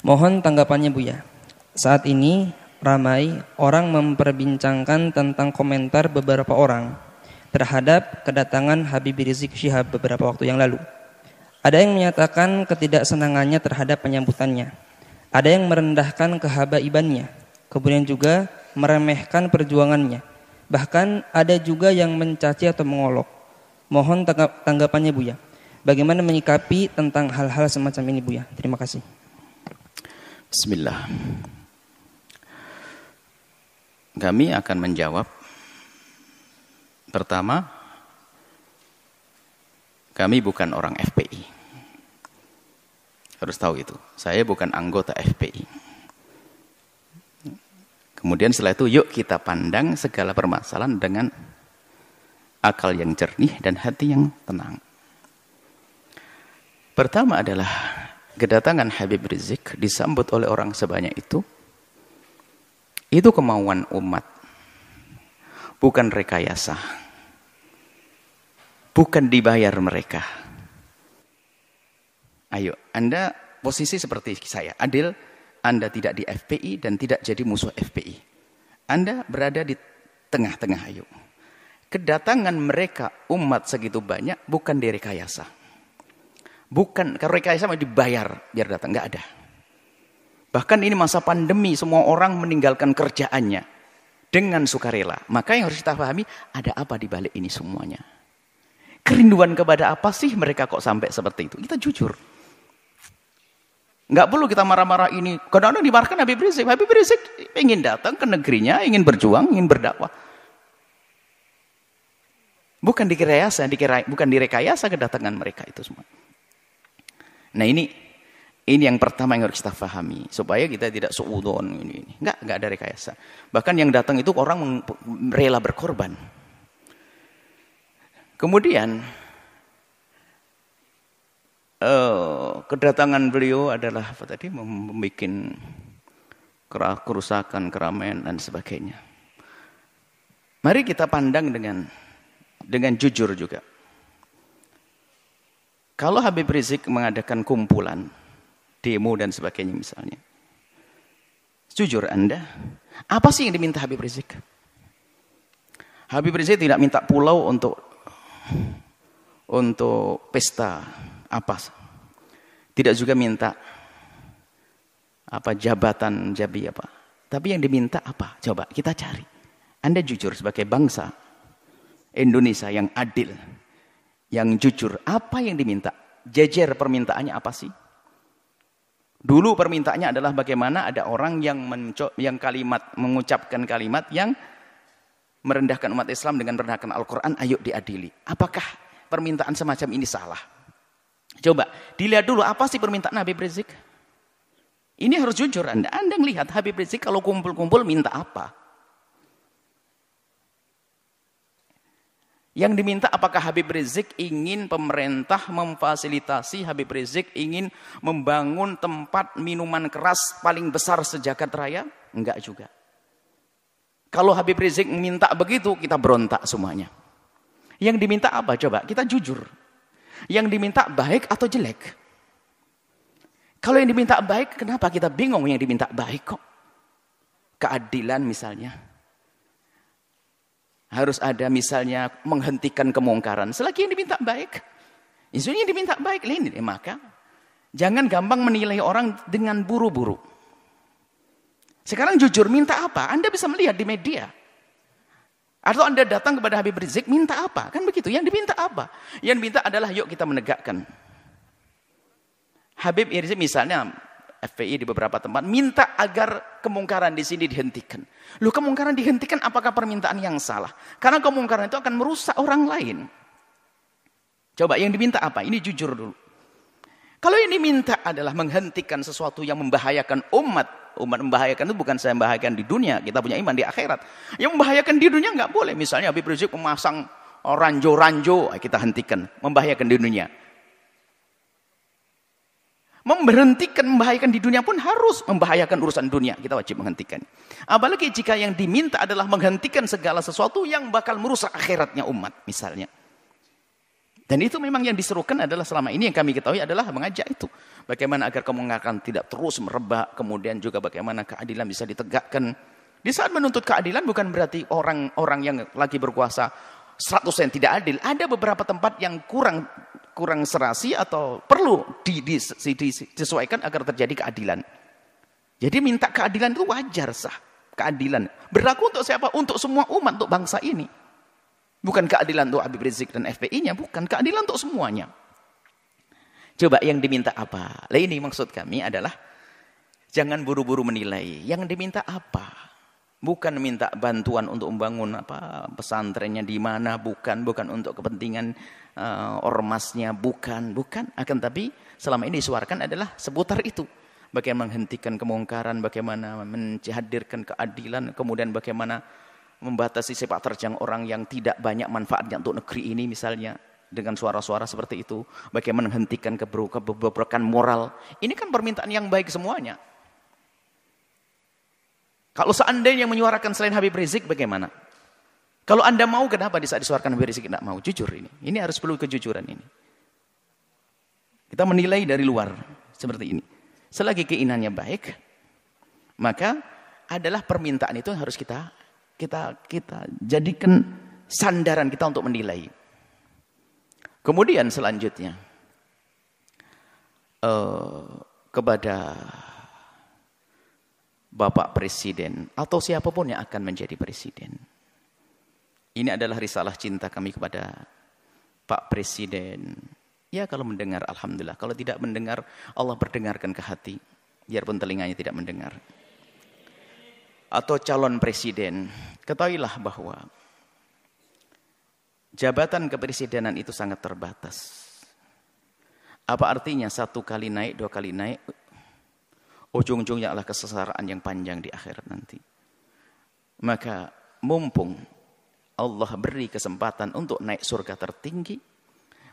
Mohon tanggapannya Buya. Saat ini ramai orang memperbincangkan tentang komentar beberapa orang terhadap kedatangan Habib Rizik Syihab beberapa waktu yang lalu. Ada yang menyatakan ketidaksenangannya terhadap penyambutannya. Ada yang merendahkan kehabaibannya. Kemudian juga meremehkan perjuangannya. Bahkan ada juga yang mencaci atau mengolok. Mohon tanggapannya Buya. Bagaimana menyikapi tentang hal-hal semacam ini Buya? Terima kasih. Bismillah. Kami akan menjawab. Pertama, kami bukan orang FPI. Harus tahu itu. Saya bukan anggota FPI. Kemudian setelah itu yuk kita pandang segala permasalahan dengan akal yang jernih dan hati yang tenang. Pertama adalah kedatangan Habib Rizik disambut oleh orang sebanyak itu kemauan umat, bukan rekayasa, bukan dibayar mereka. Ayo, Anda posisi seperti saya, adil, Anda tidak di FPI dan tidak jadi musuh FPI. Anda berada di tengah-tengah, ayo. Kedatangan mereka, umat segitu banyak, bukan direkayasa. Bukan, kalau rekayasa mau dibayar biar datang, nggak ada. Bahkan ini masa pandemi, semua orang meninggalkan kerjaannya dengan sukarela. Maka yang harus kita pahami, ada apa di balik ini semuanya? Kerinduan kepada apa sih mereka kok sampai seperti itu? Kita jujur. Nggak perlu kita marah-marah ini. Kadang-kadang dimarahkan Habib Rizik. Habib Rizik ingin datang ke negerinya, ingin berjuang, ingin berdakwah. Bukan direkayasa kedatangan mereka itu semua. Nah ini yang pertama yang harus kita pahami supaya kita tidak suudzon ini. Enggak ada rekayasa. Bahkan yang datang itu orang rela berkorban. Kemudian kedatangan beliau adalah apa tadi, membuat kerusakan, keramaian dan sebagainya. Mari kita pandang dengan jujur juga. Kalau Habib Rizik mengadakan kumpulan, demo dan sebagainya misalnya. Jujur Anda, apa sih yang diminta Habib Rizik? Habib Rizik tidak minta pulau untuk pesta apa. Tidak juga minta jabatan apa. Tapi yang diminta apa? Coba kita cari. Anda jujur sebagai bangsa Indonesia yang adil, yang jujur, apa yang diminta? Jejer permintaannya apa sih? Dulu permintaannya adalah bagaimana ada orang yang mengucapkan kalimat yang merendahkan umat Islam dengan merendahkan Al-Quran, ayo diadili. Apakah permintaan semacam ini salah? Coba dilihat dulu apa sih permintaan Habib Rizik? Ini harus jujur Anda melihat Habib Rizik kalau kumpul-kumpul minta apa? Yang diminta apakah Habib Rizik ingin pemerintah memfasilitasi, Habib Rizik ingin membangun tempat minuman keras paling besar sejagat raya? Enggak juga. Kalau Habib Rizik minta begitu, kita berontak semuanya. Yang diminta apa? Coba kita jujur. Yang diminta baik atau jelek? Kalau yang diminta baik, kenapa kita bingung yang diminta baik kok? Keadilan misalnya. Harus ada misalnya menghentikan kemungkaran. Selagi yang diminta baik. Isunya yang diminta baik. Maka jangan gampang menilai orang dengan buru-buru. Sekarang jujur minta apa? Anda bisa melihat di media. Atau Anda datang kepada Habib Rizik minta apa? Kan begitu. Yang diminta apa? Yang diminta adalah yuk kita menegakkan. Habib Rizik misalnya FPI di beberapa tempat minta agar kemungkaran di sini dihentikan. Loh, kemungkaran dihentikan apakah permintaan yang salah? Karena kemungkaran itu akan merusak orang lain. Coba yang diminta apa? Ini jujur dulu. Kalau yang diminta adalah menghentikan sesuatu yang membahayakan umat. Umat membahayakan itu bukan saya membahayakan di dunia. Kita punya iman di akhirat. Yang membahayakan di dunia nggak boleh. Misalnya Habib Rizik memasang ranjo-ranjo, kita hentikan. Membahayakan di dunia. Memberhentikan membahayakan di dunia pun harus membahayakan urusan dunia. Kita wajib menghentikan. Apalagi jika yang diminta adalah menghentikan segala sesuatu yang bakal merusak akhiratnya umat misalnya. Dan itu memang yang diserukan adalah selama ini yang kami ketahui adalah mengajak itu. Bagaimana agar kemungkaran tidak terus merebak, kemudian juga bagaimana keadilan bisa ditegakkan. Di saat menuntut keadilan bukan berarti orang-orang yang lagi berkuasa 100% tidak adil. Ada beberapa tempat yang kurang serasi atau perlu disesuaikan agar terjadi keadilan. Jadi minta keadilan itu wajar sah. Keadilan berlaku untuk siapa? Untuk semua umat, untuk bangsa ini. Bukan keadilan untuk Habib Rizik dan FPI-nya, bukan. Keadilan untuk semuanya. Coba yang diminta apa? Lah ini maksud kami adalah jangan buru-buru menilai. Yang diminta apa? Bukan minta bantuan untuk membangun pesantrennya di mana, bukan untuk kepentingan ormasnya, bukan. Akan tapi selama ini disuarakan adalah seputar itu. Bagaimana menghentikan kemungkaran, bagaimana menghadirkan keadilan, kemudian bagaimana membatasi sepak terjang orang yang tidak banyak manfaatnya untuk negeri ini misalnya dengan suara-suara seperti itu. Bagaimana menghentikan kebobrokan moral. Ini kan permintaan yang baik semuanya. Kalau seandainya menyuarakan selain Habib Rizik bagaimana? Kalau Anda mau, kenapa di saat disuarakan Habib Rizik tidak mau? Jujur ini. Ini harus perlu kejujuran ini. Kita menilai dari luar seperti ini. Selagi keinginannya baik, maka adalah permintaan itu yang harus kita jadikan sandaran kita untuk menilai. Kemudian selanjutnya kepada Bapak Presiden atau siapapun yang akan menjadi presiden. Ini adalah risalah cinta kami kepada Pak Presiden. Ya kalau mendengar alhamdulillah, kalau tidak mendengar Allah berdengarkan ke hati, biarpun telinganya tidak mendengar. Atau calon presiden, ketahuilah bahwa jabatan kepresidenan itu sangat terbatas. Apa artinya 1 kali naik, 2 kali naik, ujung-ujungnya adalah kesengsaraan yang panjang di akhirat nanti. Maka mumpung Allah beri kesempatan untuk naik surga tertinggi,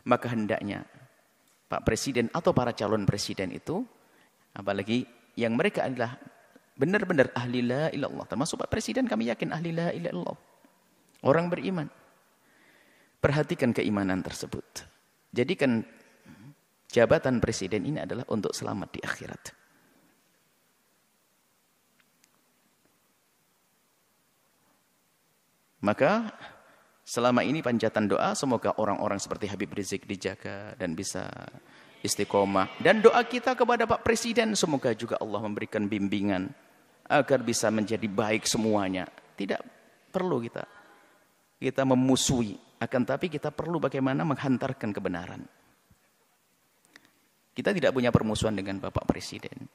maka hendaknya Pak Presiden atau para calon presiden itu, apalagi yang mereka adalah benar-benar ahli la ilaha illallah. Termasuk Pak Presiden kami yakin ahli la ilaha illallah. Orang beriman. Perhatikan keimanan tersebut. Jadikan jabatan presiden ini adalah untuk selamat di akhirat. Maka selama ini panjatan doa semoga orang-orang seperti Habib Rizik dijaga dan bisa istiqomah. Dan doa kita kepada Pak Presiden semoga juga Allah memberikan bimbingan agar bisa menjadi baik semuanya. Tidak perlu kita memusuhi, akan tapi kita perlu bagaimana menghantarkan kebenaran. Kita tidak punya permusuhan dengan Bapak Presiden.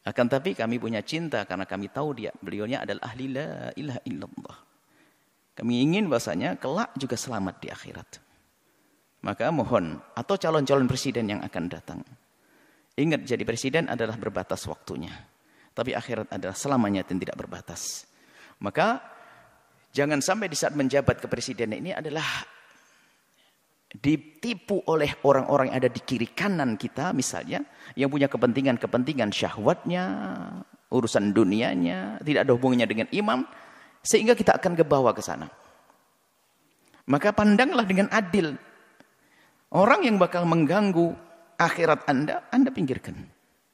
Akan tapi kami punya cinta karena kami tahu beliaunya adalah ahli la ilaha illallah. Kami ingin bahasanya kelak juga selamat di akhirat. Maka mohon, atau calon-calon presiden yang akan datang. Ingat, jadi presiden adalah berbatas waktunya. Tapi akhirat adalah selamanya dan tidak berbatas. Maka jangan sampai di saat menjabat kepresidenan ini adalah ditipu oleh orang-orang yang ada di kiri kanan kita misalnya. Yang punya kepentingan syahwatnya, urusan dunianya, tidak ada hubungannya dengan imam. Sehingga kita akan kebawa ke sana. Maka pandanglah dengan adil. Orang yang bakal mengganggu akhirat Anda pinggirkan.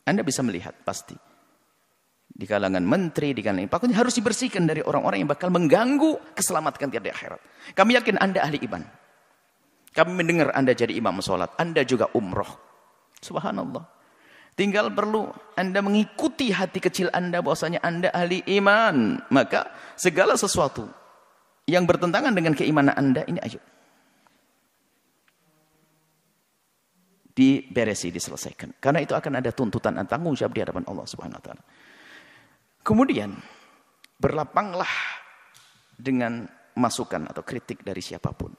Anda bisa melihat pasti. Di kalangan menteri, di kalangan pokoknya harus dibersihkan dari orang-orang yang bakal mengganggu keselamatan kita di akhirat. Kami yakin Anda ahli iman. Kami mendengar Anda jadi imam sholat. Anda juga umroh. Subhanallah. Tinggal perlu Anda mengikuti hati kecil Anda bahwasanya Anda ahli iman. Maka segala sesuatu yang bertentangan dengan keimanan Anda ini ayo diberesi, diselesaikan. Karena itu akan ada tuntutan dan tanggung jawab di hadapan Allah Subhanahu wa taala. Kemudian berlapanglah dengan masukan atau kritik dari siapapun.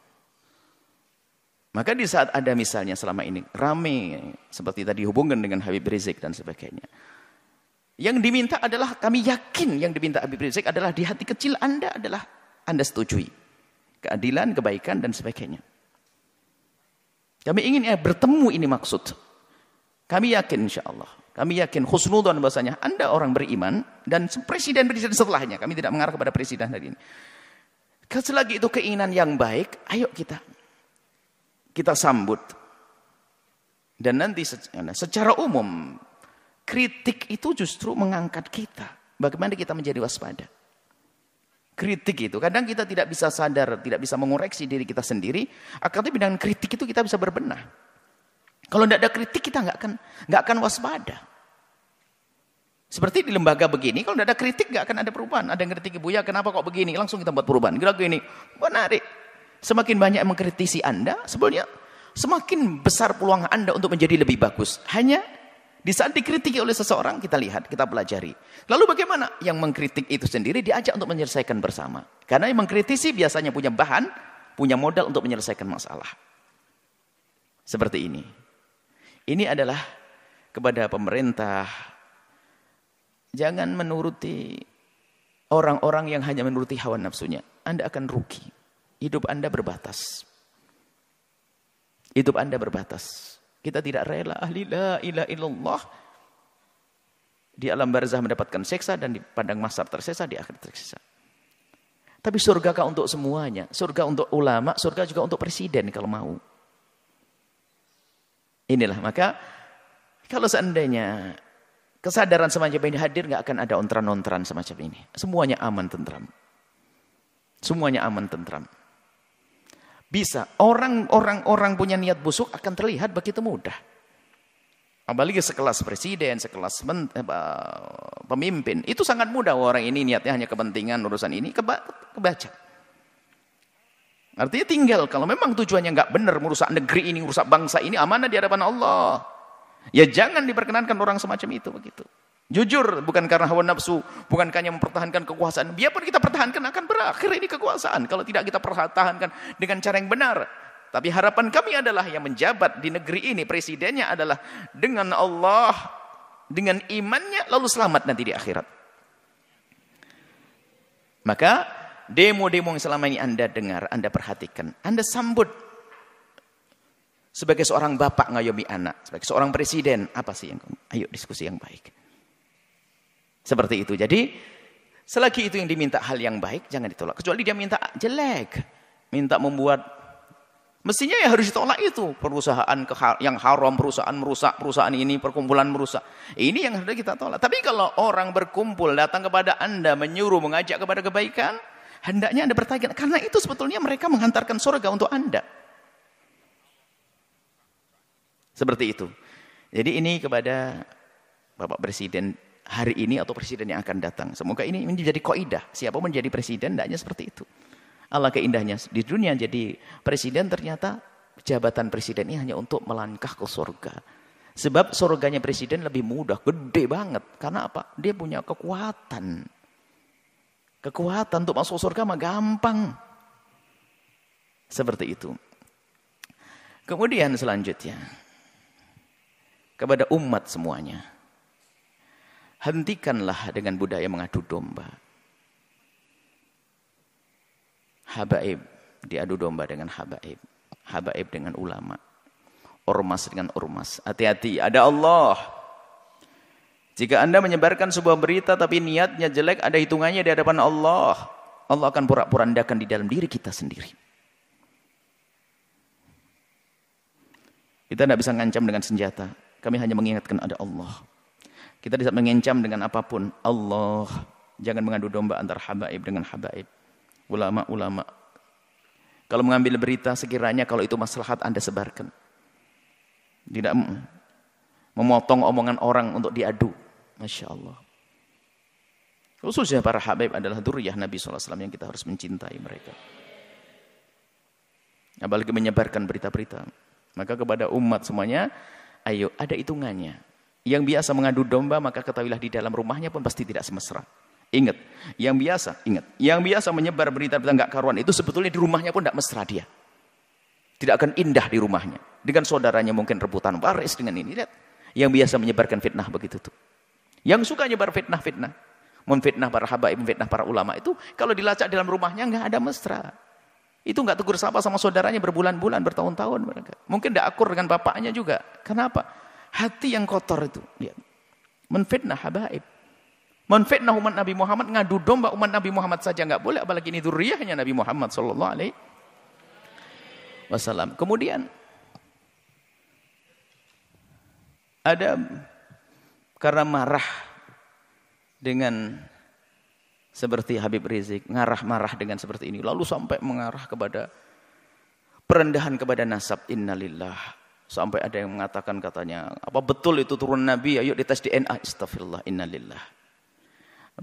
Maka di saat ada misalnya selama ini rame seperti tadi hubungan dengan Habib Rizik dan sebagainya. Yang diminta adalah kami yakin yang diminta Habib Rizik adalah di hati kecil Anda adalah Anda setujui. Keadilan, kebaikan dan sebagainya. Kami ingin bertemu ini maksud. Kami yakin insyaAllah. Kami yakin khusnudzon bahasanya Anda orang beriman dan presiden setelahnya. Kami tidak mengarah kepada presiden hari ini. Selagi itu keinginan yang baik, ayo kita kita sambut. Dan nanti secara umum, kritik itu justru mengangkat kita. Bagaimana kita menjadi waspada. Kritik itu, kadang kita tidak bisa sadar, tidak bisa mengoreksi diri kita sendiri. Akhirnya dengan kritik itu kita bisa berbenah. Kalau tidak ada kritik kita nggak akan waspada. Seperti di lembaga begini, kalau tidak ada kritik nggak akan ada perubahan. Ada yang kritik Buya, kenapa kok begini? Langsung kita buat perubahan. Gini, menarik. Semakin banyak yang mengkritisi Anda, sebenarnya semakin besar peluang Anda untuk menjadi lebih bagus. Hanya di saat dikritiki oleh seseorang, kita lihat, kita pelajari. Lalu bagaimana? Yang mengkritik itu sendiri diajak untuk menyelesaikan bersama. Karena yang mengkritisi biasanya punya bahan, punya modal untuk menyelesaikan masalah. Seperti ini. Ini adalah kepada pemerintah. Jangan menuruti orang-orang yang hanya menuruti hawa nafsunya. Anda akan rugi. Hidup Anda berbatas. Hidup Anda berbatas. Kita tidak rela ahli la ilaha illallah di alam barzah mendapatkan seksa dan di padang mahsyar tersiksa, di akhir tersiksa. Tapi surga untuk semuanya. Surga untuk ulama, surga juga untuk presiden kalau mau. Inilah, maka kalau seandainya kesadaran semacam ini hadir, nggak akan ada ontran-ontran semacam ini. Semuanya aman tentram. Semuanya aman tentram. Bisa. Orang punya niat busuk akan terlihat begitu mudah. Apalagi sekelas presiden, sekelas pemimpin. Itu sangat mudah. Orang ini niatnya hanya kepentingan urusan ini. Kebaca. Artinya tinggal. Kalau memang tujuannya nggak benar. Merusak negeri ini, merusak bangsa ini. Amanah di hadapan Allah. Ya jangan diperkenankan orang semacam itu. Begitu. Jujur, bukan karena hawa nafsu, bukan hanya mempertahankan kekuasaan. Biarpun kita pertahankan akan berakhir ini kekuasaan. Kalau tidak kita pertahankan dengan cara yang benar. Tapi harapan kami adalah yang menjabat di negeri ini, presidennya adalah dengan Allah, dengan imannya, lalu selamat nanti di akhirat. Maka demo-demo yang selama ini Anda dengar, Anda perhatikan, Anda sambut. Sebagai seorang bapak ngayomi anak, sebagai seorang presiden, apa sih yang ayo diskusi yang baik. Seperti itu. Jadi, selagi itu yang diminta hal yang baik, jangan ditolak. Kecuali dia minta jelek. Minta membuat, mestinya ya harus ditolak itu. Perusahaan yang haram, perusahaan merusak, perusahaan ini, perkumpulan merusak. Ini yang harus kita tolak. Tapi kalau orang berkumpul, datang kepada Anda, menyuruh, mengajak kepada kebaikan, hendaknya Anda bertanya. Karena itu sebetulnya mereka menghantarkan surga untuk Anda. Seperti itu. Jadi ini kepada Bapak Presiden hari ini atau presiden yang akan datang. Semoga ini menjadi kaidah. Siapa menjadi presiden, hendaknya seperti itu. Alangkah indahnya di dunia jadi presiden, ternyata jabatan presiden ini hanya untuk melangkah ke surga. Sebab surganya presiden lebih mudah, gede banget. Karena apa? Dia punya kekuatan. Kekuatan untuk masuk surga mah gampang. Seperti itu. Kemudian selanjutnya, kepada umat semuanya, hentikanlah dengan budaya mengadu domba. Habaib diadu domba dengan habaib. Habaib dengan ulama. Ormas dengan ormas. Hati-hati, ada Allah. Jika Anda menyebarkan sebuah berita tapi niatnya jelek, ada hitungannya di hadapan Allah. Allah akan porak-porandakan di dalam diri kita sendiri. Kita tidak bisa ngancam dengan senjata. Kami hanya mengingatkan ada Allah. Kita tidak mengancam dengan apapun. Allah. Jangan mengadu domba antara habaib dengan habaib. Ulama-ulama. Kalau mengambil berita, sekiranya kalau itu maslahat Anda sebarkan. Tidak memotong omongan orang untuk diadu. Masya Allah. Khususnya para habaib adalah dzurriyyah Nabi SAW yang kita harus mencintai mereka. Apalagi menyebarkan berita-berita. Maka kepada umat semuanya, ayo ada hitungannya. Yang biasa mengadu domba, maka ketahuilah di dalam rumahnya pun pasti tidak semesra. Ingat, yang biasa menyebar berita-berita enggak karuan itu sebetulnya di rumahnya pun tidak mesra dia. Tidak akan indah di rumahnya. Dengan saudaranya mungkin rebutan waris dengan ini. Lihat, yang biasa menyebarkan fitnah begitu tuh. Yang suka nyebar fitnah-fitnah, memfitnah para habaib, memfitnah para ulama itu, kalau dilacak dalam rumahnya enggak ada mesra. Itu enggak tegur sapa sama saudaranya berbulan-bulan, bertahun-tahun mereka. Mungkin enggak akur dengan bapaknya juga. Kenapa? Hati yang kotor itu. Lihat. Menfitnah habaib. Menfitnah umat Nabi Muhammad, ngadu domba umat Nabi Muhammad saja enggak boleh, apalagi ini dzurriyyahnya Nabi Muhammad sallallahu alaihi wasallam. Kemudian Ada karena marah dengan seperti Habib Rizik, marah dengan seperti ini, lalu sampai mengarah kepada perendahan kepada nasab, innalillah. Sampai ada yang mengatakan katanya, apa betul itu turun Nabi, ayo dites DNA, astagfirullah, innalillah.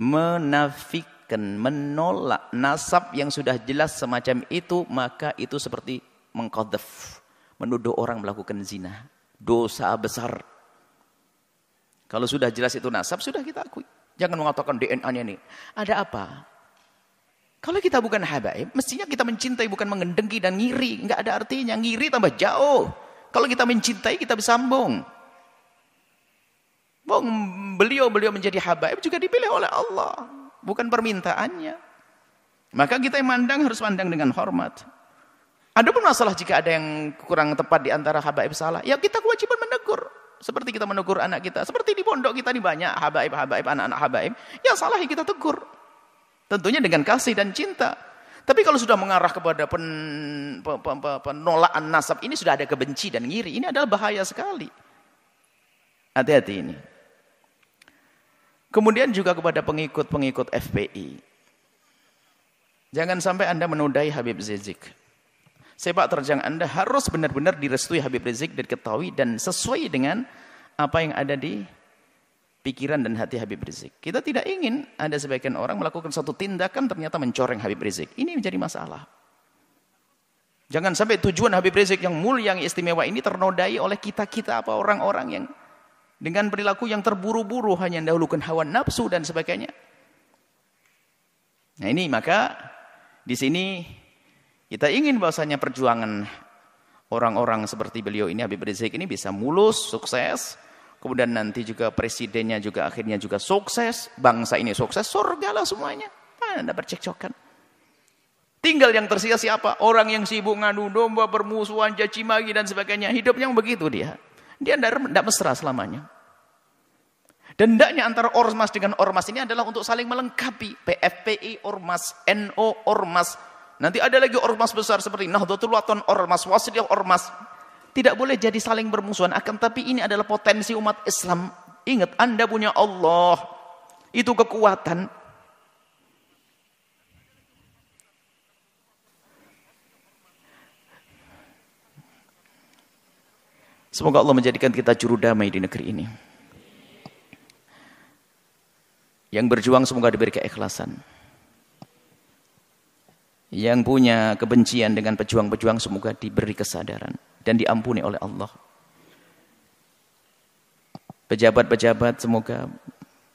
Menafikan, menolak nasab yang sudah jelas semacam itu, maka itu seperti mengqadhaf, menuduh orang melakukan zina, dosa besar. Kalau sudah jelas itu nasab, sudah kita akui. Jangan mengatakan DNA-nya ini. Ada apa? Kalau kita bukan habaib, mestinya kita mencintai, bukan mengendengki dan ngiri. Enggak ada artinya. Ngiri tambah jauh. Kalau kita mencintai, kita bersambung. Beliau menjadi habaib juga dipilih oleh Allah. Bukan permintaannya. Maka kita yang mandang harus mandang dengan hormat. Adapun masalah jika ada yang kurang tepat di antara habaib salah, ya kita kewajiban menegur. Seperti kita menegur anak kita. Seperti di pondok kita ini banyak habaib, anak-anak habaib. Yang salah ya kita tegur. Tentunya dengan kasih dan cinta. Tapi kalau sudah mengarah kepada penolakan nasab, ini sudah ada kebenci dan ngiri. Ini adalah bahaya sekali. Hati-hati ini. Kemudian juga kepada pengikut-pengikut FPI. Jangan sampai Anda menodai Habib Rizik. Sepak terjang Anda harus benar-benar direstui Habib Rizik dan diketahui dan sesuai dengan apa yang ada di pikiran dan hati Habib Rizik. Kita tidak ingin ada sebagian orang melakukan satu tindakan ternyata mencoreng Habib Rizik. Ini menjadi masalah. Jangan sampai tujuan Habib Rizik yang mulia, yang istimewa ini ternodai oleh kita-kita apa orang-orang yang dengan perilaku yang terburu-buru hanya mendahulukan hawa nafsu dan sebagainya. Nah ini maka di sini kita ingin bahwasanya perjuangan orang-orang seperti beliau ini, Habib Rizik ini bisa mulus, sukses. Kemudian nanti juga presidennya juga akhirnya juga sukses. Bangsa ini sukses, surgalah semuanya. Anda bercekcokan. Tinggal yang tersisa siapa? Orang yang sibuk ngadu domba, bermusuhan, caci maki dan sebagainya. Hidupnya begitu dia. Dia tidak mesra selamanya. Dan hendaknya antara ormas dengan ormas ini adalah untuk saling melengkapi. PFPI, ormas, NO, ormas. Nanti ada lagi ormas besar seperti Nahdlatul Wathon, ormas, Wasliyah, ormas. Tidak boleh jadi saling bermusuhan. Akan tapi ini adalah potensi umat Islam. Ingat, Anda punya Allah. Itu kekuatan. Semoga Allah menjadikan kita juru damai di negeri ini. Yang berjuang semoga diberi keikhlasan. Yang punya kebencian dengan pejuang-pejuang semoga diberi kesadaran dan diampuni oleh Allah. Pejabat-pejabat semoga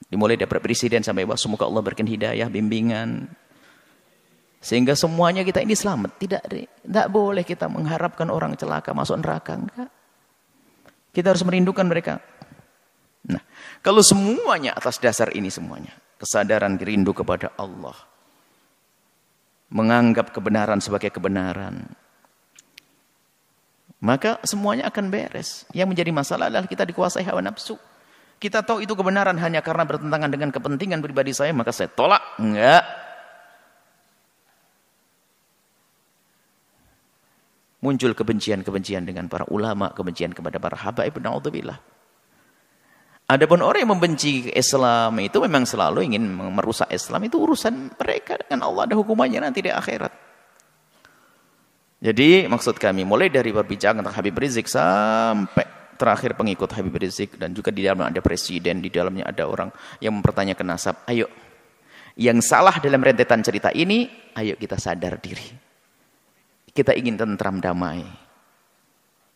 dimulai dari presiden sampai bawah semoga Allah berikan hidayah, bimbingan sehingga semuanya kita ini selamat. Tidak boleh kita mengharapkan orang celaka masuk neraka, enggak. Kita harus merindukan mereka. Nah, kalau semuanya atas dasar ini semuanya, kesadaran rindu kepada Allah, menganggap kebenaran sebagai kebenaran, maka semuanya akan beres. Yang menjadi masalah adalah kita dikuasai hawa nafsu. Kita tahu itu kebenaran hanya karena bertentangan dengan kepentingan pribadi saya, maka saya tolak. Enggak. Muncul kebencian-kebencian dengan para ulama, kebencian kepada para habaib, na'udzubillah. Adapun orang yang membenci Islam itu memang selalu ingin merusak Islam, itu urusan mereka dengan Allah, ada hukumannya nanti di akhirat. Jadi maksud kami mulai dari berbicara tentang Habib Rizik sampai terakhir pengikut Habib Rizik dan juga di dalamnya ada presiden, di dalamnya ada orang yang mempertanyakan nasab. Ayo, yang salah dalam rentetan cerita ini, ayo kita sadar diri. Kita ingin tentram damai.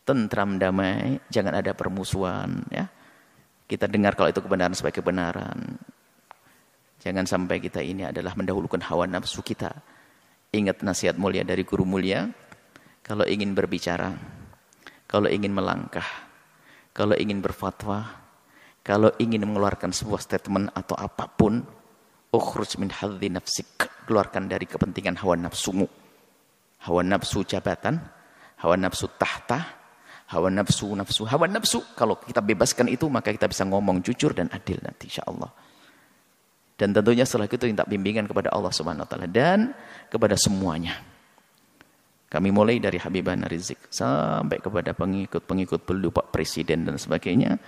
Tentram damai, jangan ada permusuhan, ya. Kita dengar kalau itu kebenaran sebagai kebenaran. Jangan sampai kita ini adalah mendahulukan hawa nafsu kita. Ingat nasihat mulia dari guru mulia. Kalau ingin berbicara, kalau ingin melangkah, kalau ingin berfatwa, kalau ingin mengeluarkan sebuah statement atau apapun, ukhruj min hadzi nafsik. Keluarkan dari kepentingan hawa nafsumu. Hawa nafsu jabatan, hawa nafsu tahta, hawa nafsu. Kalau kita bebaskan itu, maka kita bisa ngomong jujur dan adil nanti insyaallah. Dan tentunya setelah itu minta bimbingan kepada Allah Subhanahu wa taala dan kepada semuanya. Kami mulai dari Habibana Rizik sampai kepada pengikut-pengikut beliau, Pak Presiden dan sebagainya.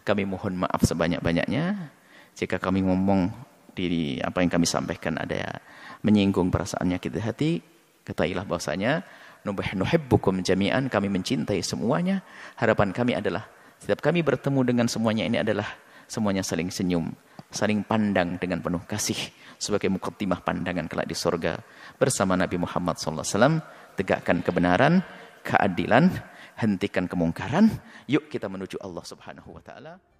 Kami mohon maaf sebanyak-banyaknya jika kami ngomong di apa yang kami sampaikan ada menyinggung perasaan nyakit hati. Ketahuilah bahwasanya nuhibbukum jami'an, kami mencintai semuanya. Harapan kami adalah setiap kami bertemu dengan semuanya ini adalah semuanya saling senyum, saling pandang dengan penuh kasih sebagai muqaddimah pandangan kelak di surga bersama Nabi Muhammad SAW. Tegakkan kebenaran, keadilan, hentikan kemungkaran. Yuk kita menuju Allah Subhanahu wa taala.